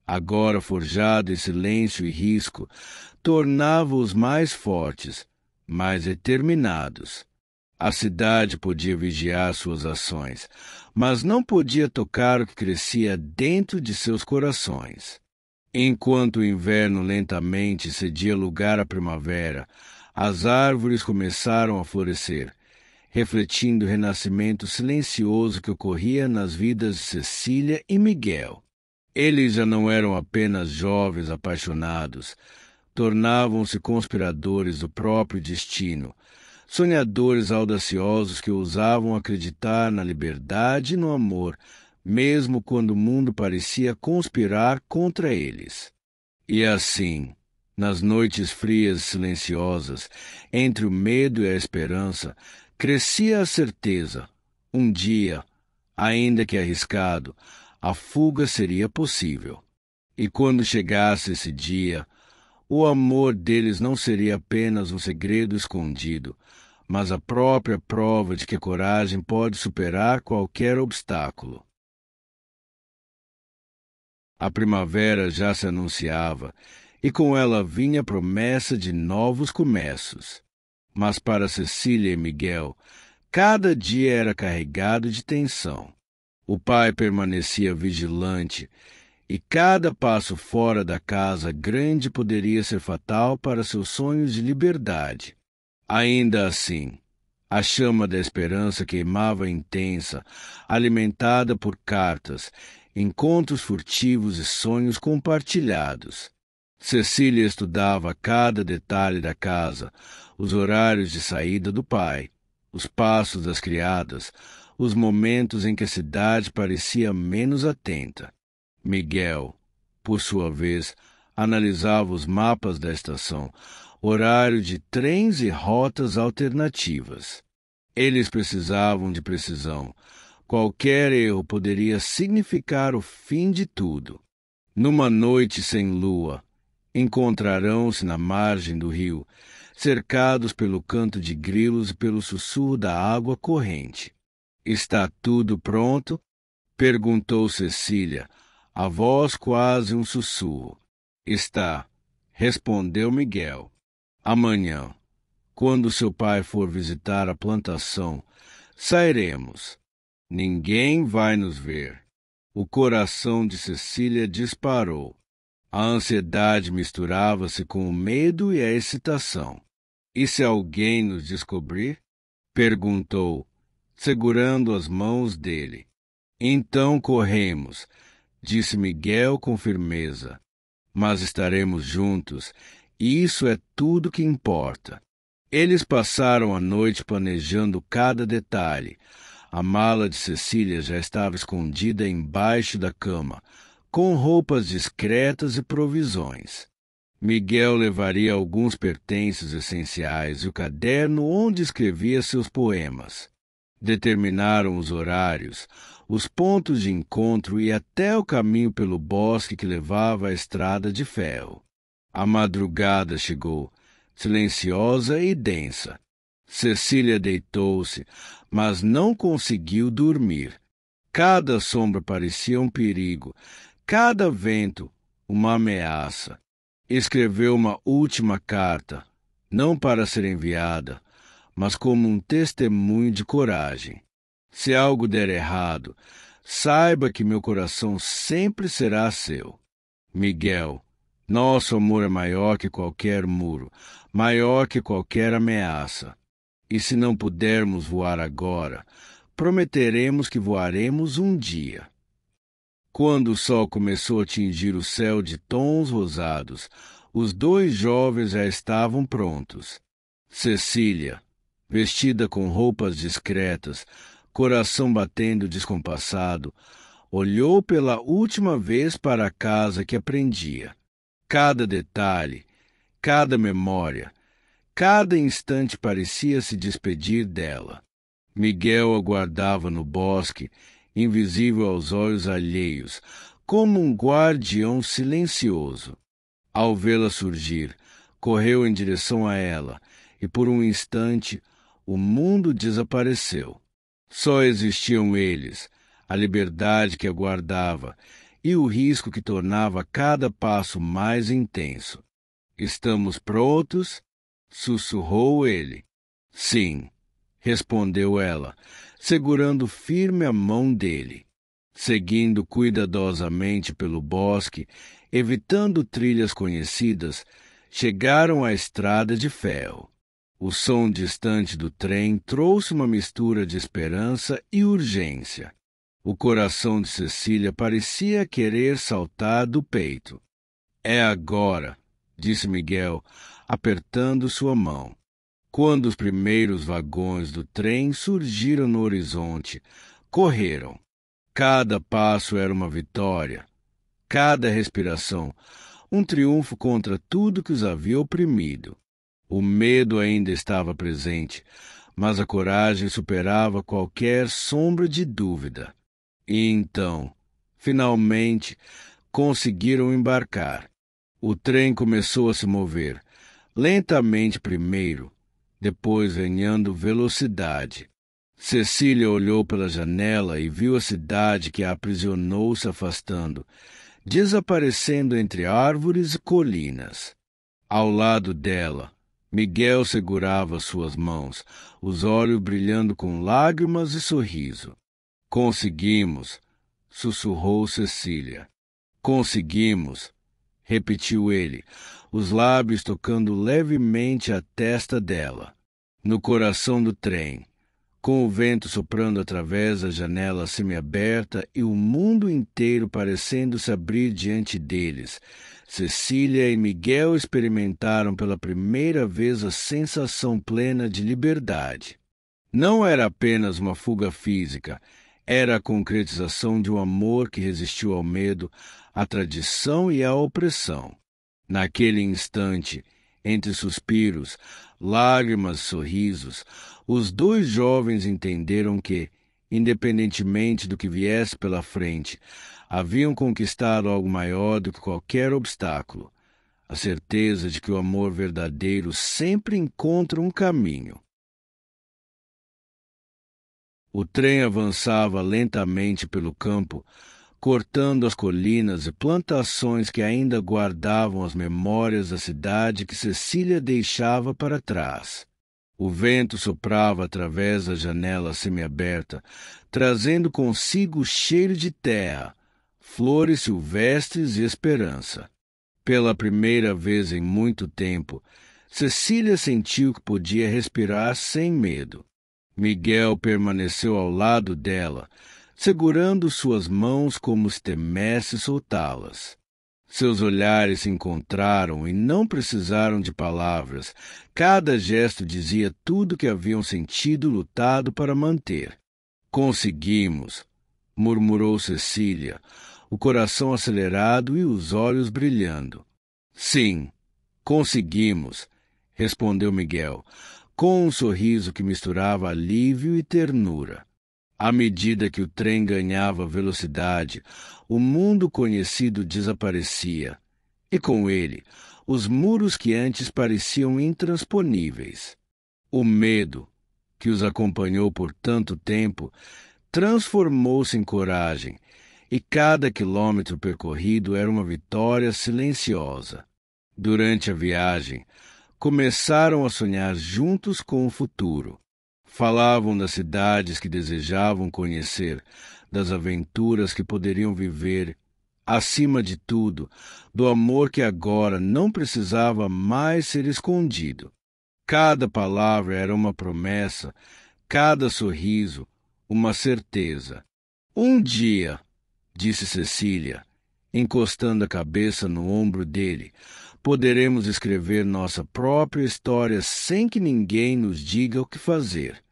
agora forjado em silêncio e risco, tornava-os mais fortes, mais determinados. A cidade podia vigiar suas ações, mas não podia tocar o que crescia dentro de seus corações. Enquanto o inverno lentamente cedia lugar à primavera, as árvores começaram a florescer, refletindo o renascimento silencioso que ocorria nas vidas de Cecília e Miguel. Eles já não eram apenas jovens apaixonados, tornavam-se conspiradores do próprio destino, sonhadores audaciosos que ousavam acreditar na liberdade e no amor, mesmo quando o mundo parecia conspirar contra eles. E assim, nas noites frias e silenciosas, entre o medo e a esperança, crescia a certeza: um dia, ainda que arriscado, a fuga seria possível. E quando chegasse esse dia, o amor deles não seria apenas um segredo escondido, mas a própria prova de que a coragem pode superar qualquer obstáculo. A primavera já se anunciava, e com ela vinha a promessa de novos começos. Mas para Cecília e Miguel, cada dia era carregado de tensão. O pai permanecia vigilante, e cada passo fora da casa grande poderia ser fatal para seus sonhos de liberdade. Ainda assim, a chama da esperança queimava intensa, alimentada por cartas, encontros furtivos e sonhos compartilhados. Cecília estudava cada detalhe da casa, os horários de saída do pai, os passos das criadas, os momentos em que a cidade parecia menos atenta. Miguel, por sua vez, analisava os mapas da estação, horário de trens e rotas alternativas. Eles precisavam de precisão. Qualquer erro poderia significar o fim de tudo. Numa noite sem lua, encontrarão-se na margem do rio, cercados pelo canto de grilos e pelo sussurro da água corrente. "Está tudo pronto?" perguntou Cecília, a voz quase um sussurro. "Está", respondeu Miguel. "Amanhã, quando seu pai for visitar a plantação, sairemos. Ninguém vai nos ver." O coração de Cecília disparou. A ansiedade misturava-se com o medo e a excitação. "E se alguém nos descobrir?" perguntou, segurando as mãos dele. "Então corremos", disse Miguel com firmeza. "Mas estaremos juntos, e isso é tudo que importa." Eles passaram a noite planejando cada detalhe. A mala de Cecília já estava escondida embaixo da cama, com roupas discretas e provisões. Miguel levaria alguns pertences essenciais e o caderno onde escrevia seus poemas. Determinaram os horários, os pontos de encontro e até o caminho pelo bosque que levava à estrada de ferro. A madrugada chegou, silenciosa e densa. Cecília deitou-se, mas não conseguiu dormir. Cada sombra parecia um perigo, cada vento uma ameaça. Escreveu uma última carta, não para ser enviada, mas como um testemunho de coragem. Se algo der errado, saiba que meu coração sempre será seu. Miguel, nosso amor é maior que qualquer muro, maior que qualquer ameaça. E se não pudermos voar agora, prometeremos que voaremos um dia. Quando o sol começou a tingir o céu de tons rosados, os dois jovens já estavam prontos. Cecília, vestida com roupas discretas, coração batendo descompassado, olhou pela última vez para a casa que aprendia. Cada detalhe, cada memória, cada instante parecia se despedir dela. Miguel aguardava no bosque, invisível aos olhos alheios, como um guardião silencioso. Ao vê-la surgir, correu em direção a ela, e por um instante o mundo desapareceu. Só existiam eles, a liberdade que aguardava e o risco que tornava cada passo mais intenso. Estamos prontos? Sussurrou ele. Sim, respondeu ela, segurando firme a mão dele. Seguindo cuidadosamente pelo bosque, evitando trilhas conhecidas, chegaram à estrada de ferro. O som distante do trem trouxe uma mistura de esperança e urgência. O coração de Cecília parecia querer saltar do peito. É agora, disse Miguel, apertando sua mão. Quando os primeiros vagões do trem surgiram no horizonte, correram. Cada passo era uma vitória, cada respiração um triunfo contra tudo que os havia oprimido. O medo ainda estava presente, mas a coragem superava qualquer sombra de dúvida. E então, finalmente, conseguiram embarcar. O trem começou a se mover, lentamente primeiro, depois ganhando velocidade. Cecília olhou pela janela e viu a cidade que a aprisionou se afastando, desaparecendo entre árvores e colinas. Ao lado dela, Miguel segurava suas mãos, os olhos brilhando com lágrimas e sorriso. Conseguimos, sussurrou Cecília. Conseguimos, repetiu ele, os lábios tocando levemente a testa dela. No coração do trem, com o vento soprando através da janela semiaberta e o mundo inteiro parecendo se abrir diante deles, Cecília e Miguel experimentaram pela primeira vez a sensação plena de liberdade. Não era apenas uma fuga física, era a concretização de um amor que resistiu ao medo, à tradição e à opressão. Naquele instante, entre suspiros, lágrimas e sorrisos, os dois jovens entenderam que, independentemente do que viesse pela frente, haviam conquistado algo maior do que qualquer obstáculo, a certeza de que o amor verdadeiro sempre encontra um caminho. O trem avançava lentamente pelo campo, cortando as colinas e plantações que ainda guardavam as memórias da cidade que Cecília deixava para trás. O vento soprava através da janela semiaberta, trazendo consigo o cheiro de terra, flores silvestres e esperança. Pela primeira vez em muito tempo, Cecília sentiu que podia respirar sem medo. Miguel permaneceu ao lado dela, segurando suas mãos como se temesse soltá-las. Seus olhares se encontraram e não precisaram de palavras. Cada gesto dizia tudo o que haviam sentido e lutado para manter. Conseguimos, murmurou Cecília, o coração acelerado e os olhos brilhando. Sim, conseguimos, respondeu Miguel, com um sorriso que misturava alívio e ternura. À medida que o trem ganhava velocidade, o mundo conhecido desaparecia, e com ele, os muros que antes pareciam intransponíveis. O medo, que os acompanhou por tanto tempo, transformou-se em coragem, e cada quilômetro percorrido era uma vitória silenciosa. Durante a viagem, começaram a sonhar juntos com o futuro. Falavam das cidades que desejavam conhecer, das aventuras que poderiam viver, acima de tudo, do amor que agora não precisava mais ser escondido. Cada palavra era uma promessa, cada sorriso, uma certeza. Um dia, disse Cecília, encostando a cabeça no ombro dele, poderemos escrever nossa própria história sem que ninguém nos diga o que fazer.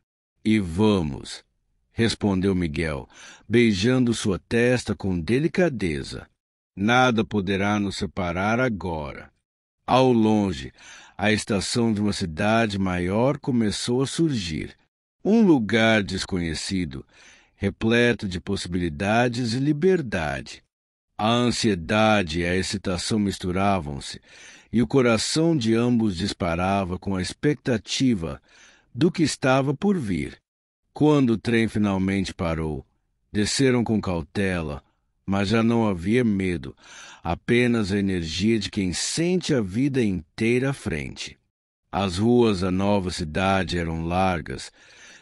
E vamos, respondeu Miguel, beijando sua testa com delicadeza. Nada poderá nos separar agora. Ao longe, a estação de uma cidade maior começou a surgir. Um lugar desconhecido, repleto de possibilidades e liberdade. A ansiedade e a excitação misturavam-se, e o coração de ambos disparava com a expectativa do que estava por vir. Quando o trem finalmente parou, desceram com cautela, mas já não havia medo, apenas a energia de quem sente a vida inteira à frente. As ruas da nova cidade eram largas,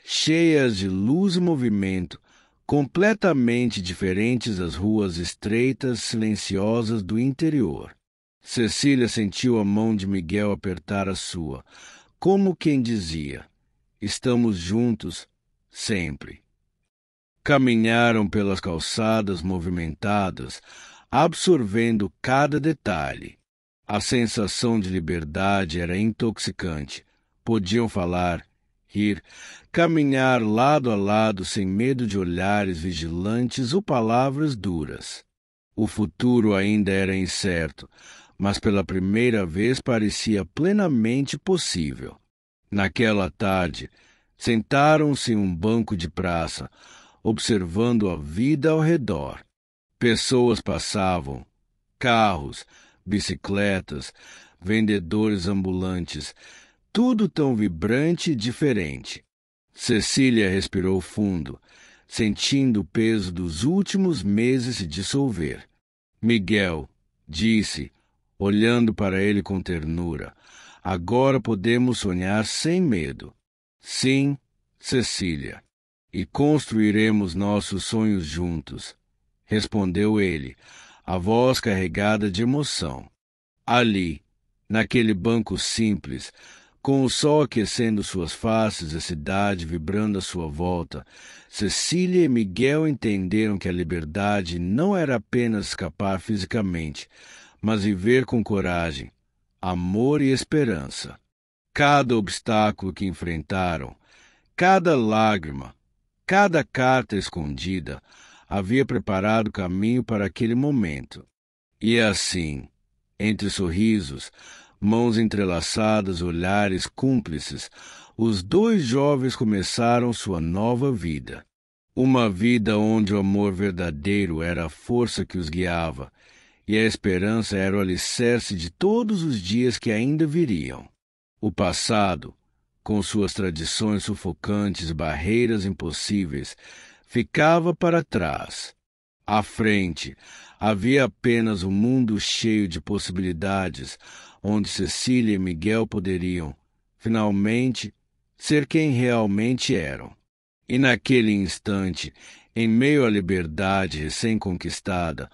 cheias de luz e movimento, completamente diferentes das ruas estreitas, silenciosas do interior. Cecília sentiu a mão de Miguel apertar a sua, como quem dizia: estamos juntos, sempre. Caminharam pelas calçadas movimentadas, absorvendo cada detalhe. A sensação de liberdade era intoxicante. Podiam falar, rir, caminhar lado a lado sem medo de olhares vigilantes ou palavras duras. O futuro ainda era incerto, mas pela primeira vez parecia plenamente possível. Naquela tarde, sentaram-se em um banco de praça, observando a vida ao redor. Pessoas passavam, carros, bicicletas, vendedores ambulantes, tudo tão vibrante e diferente. Cecília respirou fundo, sentindo o peso dos últimos meses se dissolver. Miguel disse, olhando para ele com ternura, agora podemos sonhar sem medo. Sim, Cecília, e construiremos nossos sonhos juntos, respondeu ele, a voz carregada de emoção. Ali, naquele banco simples, com o sol aquecendo suas faces e a cidade vibrando à sua volta, Cecília e Miguel entenderam que a liberdade não era apenas escapar fisicamente, mas viver com coragem, amor e esperança. Cada obstáculo que enfrentaram, cada lágrima, cada carta escondida, havia preparado o caminho para aquele momento. E assim, entre sorrisos, mãos entrelaçadas, olhares cúmplices, os dois jovens começaram sua nova vida. Uma vida onde o amor verdadeiro era a força que os guiava, e a esperança era o alicerce de todos os dias que ainda viriam. O passado, com suas tradições sufocantes e barreiras impossíveis, ficava para trás. À frente, havia apenas um mundo cheio de possibilidades, onde Cecília e Miguel poderiam, finalmente, ser quem realmente eram. E naquele instante, em meio à liberdade recém-conquistada,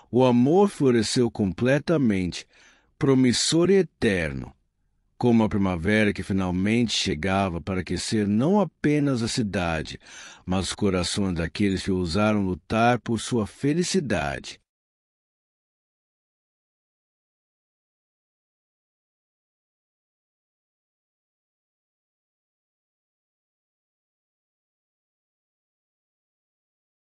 o amor floresceu completamente, promissor e eterno, como a primavera que finalmente chegava para aquecer não apenas a cidade, mas os corações daqueles que ousaram lutar por sua felicidade.